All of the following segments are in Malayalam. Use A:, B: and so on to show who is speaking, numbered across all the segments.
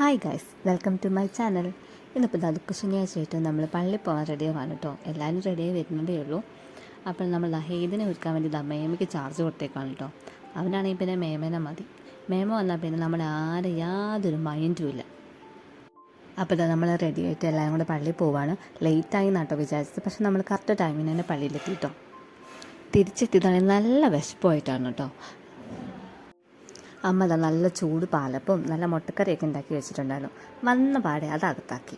A: Hi guys, welcome to my channel. ഇന്നിപ്പോൾ ദുഃഖ ശനിയാഴ്ചയായിട്ട് നമ്മൾ പള്ളിയിൽ പോകാൻ റെഡിയാവാണ് കേട്ടോ. എല്ലാവരും റെഡിയായി വരുന്നതേ ഉള്ളൂ. അപ്പോൾ നമ്മൾ ഹെയ്ദിനെ ഒരുക്കാൻ വേണ്ടി മേമയ്ക്ക് ചാർജ് കൊടുത്തേക്കാണ് കേട്ടോ. അവനാണെങ്കിൽ പിന്നെ മേമേനെ മതി. മേമ വന്നാൽ പിന്നെ നമ്മുടെ ആരും യാതൊരു മൈൻഡും ഇല്ല. അപ്പോൾ നമ്മൾ റെഡി ആയിട്ട് എല്ലാവരും കൂടെ പള്ളിയിൽ പോവാണ്. ലേറ്റായി എന്നാട്ടോ വിചാരിച്ചത്, പക്ഷെ നമ്മൾ കറക്റ്റ് ടൈമിന് തന്നെ പള്ളിയിലെത്തി കേട്ടോ. തിരിച്ചെത്തിയതാണെങ്കിൽ നല്ല വിശപ്പുമായിട്ടാണ് കേട്ടോ. അമ്മ നല്ല ചൂട് പാലപ്പവും നല്ല മുട്ടക്കറിയൊക്കെ ഉണ്ടാക്കി വെച്ചിട്ടുണ്ടായിരുന്നു. വന്ന പാടെ അതകത്താക്കി.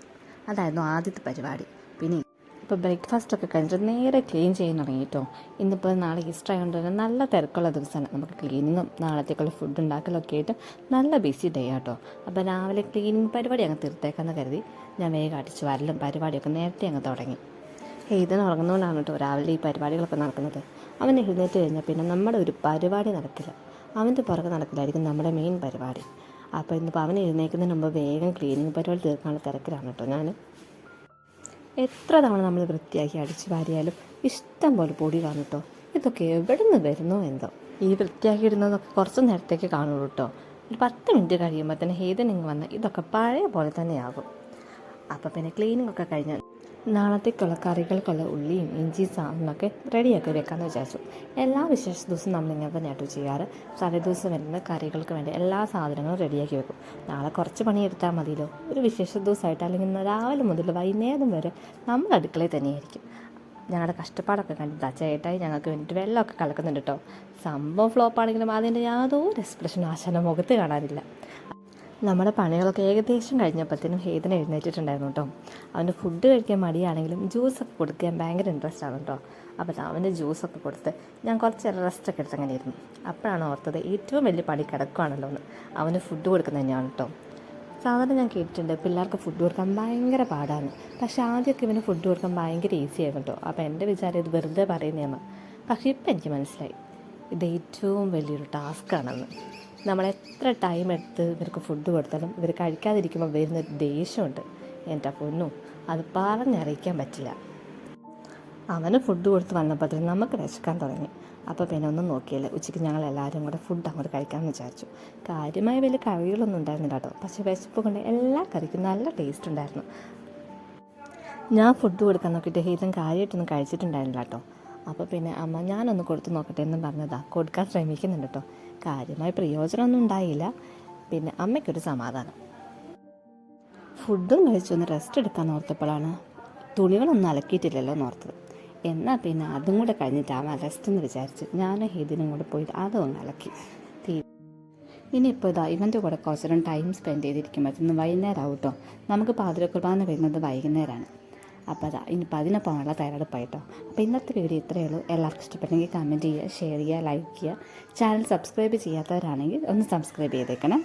A: അതായിരുന്നു ആദ്യത്തെ പരിപാടി. പിന്നെ ഇപ്പോൾ ബ്രേക്ക്ഫാസ്റ്റൊക്കെ കഴിഞ്ഞിട്ട് നേരെ ക്ലീൻ ചെയ്യാൻ തുടങ്ങി കേട്ടോ. ഇന്നിപ്പോൾ നാളെ ഈസ്റ്റർ ആയതുകൊണ്ട് തന്നെ നല്ല തിരക്കുള്ള ദിവസമാണ്. നമുക്ക് ക്ലീനിങ്ങും നാളത്തേക്കുള്ള ഫുഡ് ഉണ്ടാക്കലൊക്കെ ആയിട്ട് നല്ല ബിസി ഡേ ആട്ടോ. അപ്പോൾ രാവിലെ ക്ലീനിങ് പരിപാടി അങ്ങ് തീർത്തേക്കാന്ന് കരുതി ഞാൻ വേഗം അടിച്ചു വരലും പരിപാടിയൊക്കെ നേരത്തെ അങ്ങ് തുടങ്ങി. ഇതിന് ഉറങ്ങുന്നതുകൊണ്ടാണ് കേട്ടോ രാവിലെ ഈ പരിപാടികളൊക്കെ നടക്കുന്നത്. അവൻ എഴുന്നേറ്റ് കഴിഞ്ഞാൽ പിന്നെ നമ്മുടെ ഒരു പരിപാടി നടക്കില്ല. അവൻ്റെ പുറകെ നടക്കില്ലായിരിക്കും നമ്മുടെ മെയിൻ പരിപാടി. അപ്പോൾ ഇന്നിപ്പോൾ അവൻ എഴുന്നേൽക്കുന്നതിന് മുമ്പ് വേഗം ക്ലീനിങ് പരിപാടി തീർക്കാനുള്ള തിരക്കിലാണ് കേട്ടോ ഞാൻ. എത്ര തവണ നമ്മൾ വൃത്തിയാക്കി അടിച്ചു വാരിയാലും ഇഷ്ടം പോലെ പൊടി കാണും കേട്ടോ. ഇതൊക്കെ എവിടെ നിന്ന് വരുന്നോ എന്തോ. ഈ വൃത്തിയാക്കി ഇടുന്നതൊക്കെ കുറച്ച് നേരത്തേക്ക് കാണുള്ളൂ കേട്ടോ. ഒരു 10 മിനിറ്റ് കഴിയുമ്പോൾ തന്നെ ഹേതനിങ് വന്ന് ഇതൊക്കെ പഴയ പോലെ തന്നെയാകും. അപ്പോൾ പിന്നെ ക്ലീനിങ് ഒക്കെ കഴിഞ്ഞാൽ നാളത്തേക്കുള്ള കറികൾക്കുള്ള ഉള്ളിയും ഇഞ്ചി സാധനമൊക്കെ റെഡിയാക്കി വെക്കാമെന്ന് വിചാരിച്ചു. എല്ലാ വിശേഷ ദിവസവും നമ്മളിങ്ങനെ തന്നെയാട്ടോ ചെയ്യാറ്. തലേ ദിവസം വരുന്ന കറികൾക്ക് വേണ്ടി എല്ലാ സാധനങ്ങളും റെഡിയാക്കി വെക്കും. നാളെ കുറച്ച് പണിയെടുത്താൽ മതിയല്ലോ. ഒരു വിശേഷ ദിവസമായിട്ട് അല്ലെങ്കിൽ രാവിലെ മുതൽ വൈകുന്നേരം വരെ നമ്മൾ അടുക്കളയിൽ തന്നെയായിരിക്കും. ഞങ്ങളുടെ കഷ്ടപ്പാടൊക്കെ കണ്ടിട്ട് ചേട്ടായി ഞങ്ങൾക്ക് വേണ്ടിയിട്ട് വെള്ളമൊക്കെ കലക്കുന്നുണ്ട് കേട്ടോ. സംഭവം ഫ്ലോപ്പാണെങ്കിലും അതിൻ്റെ യാതൊരു എക്സ്പ്രഷൻ ആശാന മുഖത്ത് കാണാനില്ല. നമ്മുടെ പണികളൊക്കെ ഏകദേശം കഴിഞ്ഞപ്പോഴത്തേനും ഹേതന എഴുന്നേറ്റിട്ടുണ്ടായിരുന്നു കേട്ടോ. അവൻ്റെ ഫുഡ് കഴിക്കാൻ മടിയാണെങ്കിലും ജ്യൂസൊക്കെ കൊടുക്കാൻ ഭയങ്കര ഇൻട്രസ്റ്റ് ആണ് കേട്ടോ. അപ്പോൾ അവൻ്റെ ജ്യൂസൊക്കെ കൊടുത്ത് ഞാൻ കുറച്ച് റെസ്റ്റൊക്കെ എടുത്ത് അങ്ങനെ ഇരുന്നു. അപ്പോഴാണ് ഓർത്തത് ഏറ്റവും വലിയ പണി കിടക്കുകയാണല്ലോ എന്ന്. അവന് ഫുഡ് കൊടുക്കുന്നത് തന്നെയാണ് കേട്ടോ. സാധാരണ ഞാൻ കേട്ടിട്ടുണ്ട് പിള്ളേർക്ക് ഫുഡ് കൊടുക്കാൻ ഭയങ്കര പാടാണ്. പക്ഷേ ആദ്യമൊക്കെ ഇവന് ഫുഡ് കൊടുക്കാൻ ഭയങ്കര ഈസി ആയിരുന്നു കേട്ടോ. അപ്പോൾ എൻ്റെ വിചാരം ഇത് വെറുതെ പറയുന്നതാണ്. പക്ഷേ ഇപ്പം എനിക്ക് മനസ്സിലായി ഇത് ഏറ്റവും വലിയൊരു ടാസ്ക്കാണെന്ന്. നമ്മളെത്ര ടൈം എടുത്ത് ഇവർക്ക് ഫുഡ് കൊടുത്താലും ഇവർ കഴിക്കാതിരിക്കുമ്പോൾ വരുന്നൊരു ദേഷ്യമുണ്ട്. എൻ്റെ പൊന്നും, അത് പറഞ്ഞറിയിക്കാൻ പറ്റില്ല. അവന് ഫുഡ് കൊടുത്ത് വന്നപ്പോഴത്തേക്കും നമുക്ക് വിശക്കാൻ തുടങ്ങി. അപ്പോൾ പിന്നെ ഒന്നും നോക്കിയില്ല. ഉച്ചയ്ക്ക് ഞങ്ങൾ എല്ലാവരും കൂടെ ഫുഡ് അങ്ങോട്ട് കഴിക്കാമെന്ന് വിചാരിച്ചു. കാര്യമായ വലിയ കറികളൊന്നും ഉണ്ടായിരുന്നില്ല കേട്ടോ. പക്ഷേ വിശപ്പ് കൊണ്ട് എല്ലാ കറിക്കും നല്ല ടേസ്റ്റ് ഉണ്ടായിരുന്നു. ഞാൻ ഫുഡ് കൊടുക്കാൻ നോക്കിയിട്ട് ഹീതൻ കാര്യമായിട്ടൊന്നും കഴിച്ചിട്ടുണ്ടായിരുന്നില്ല കേട്ടോ. അപ്പോൾ പിന്നെ അമ്മ ഞാനൊന്ന് കൊടുത്ത് നോക്കട്ടെ എന്നും പറഞ്ഞതാണ് കൊടുക്കാൻ ശ്രമിക്കുന്നുണ്ട് കേട്ടോ. കാര്യമായ പ്രയോജനമൊന്നും ഉണ്ടായില്ല. പിന്നെ അമ്മയ്ക്കൊരു സമാധാനം. ഫുഡും കഴിച്ചൊന്ന് റെസ്റ്റ് എടുക്കാൻ ഓർത്തപ്പോഴാണ് തുണികളൊന്നും അലക്കിയിട്ടില്ലല്ലോ എന്നോർത്തത്. എന്നാൽ പിന്നെ അതും കൂടെ കഴിഞ്ഞിട്ടാവാം റെസ്റ്റ് എന്ന് വിചാരിച്ച് ഞാനും ഹീദിനും കൂടെ പോയിട്ട് അതും ഒന്ന് അലക്കി. ഇനിയിപ്പോൾ ഇവൻ്റെ കൂടെ കുറച്ചേരം ടൈം സ്പെൻഡ് ചെയ്തിരിക്കുമ്പോഴത്തേനും വൈകുന്നേരം ആവും കേട്ടോ. നമുക്ക് പാതിര കുർബാന വരുന്നത് വൈകുന്നേരമാണ്. അപ്പോൾ ഇനിയിപ്പോൾ അതിനൊപ്പമുള്ള തയ്യാറെടുപ്പായിട്ടോ. അപ്പോൾ ഇന്നത്തെ വീഡിയോ ഇത്രയേ ഉള്ളൂ. എല്ലാവർക്കും ഇഷ്ടപ്പെട്ടെങ്കിൽ കമൻറ്റ് ചെയ്യുക, ഷെയർ ചെയ്യുക, ലൈക്ക് ചെയ്യുക. ചാനൽ സബ്സ്ക്രൈബ് ചെയ്യാത്തവരാണെങ്കിൽ ഒന്ന് സബ്സ്ക്രൈബ് ചെയ്തേക്കണം.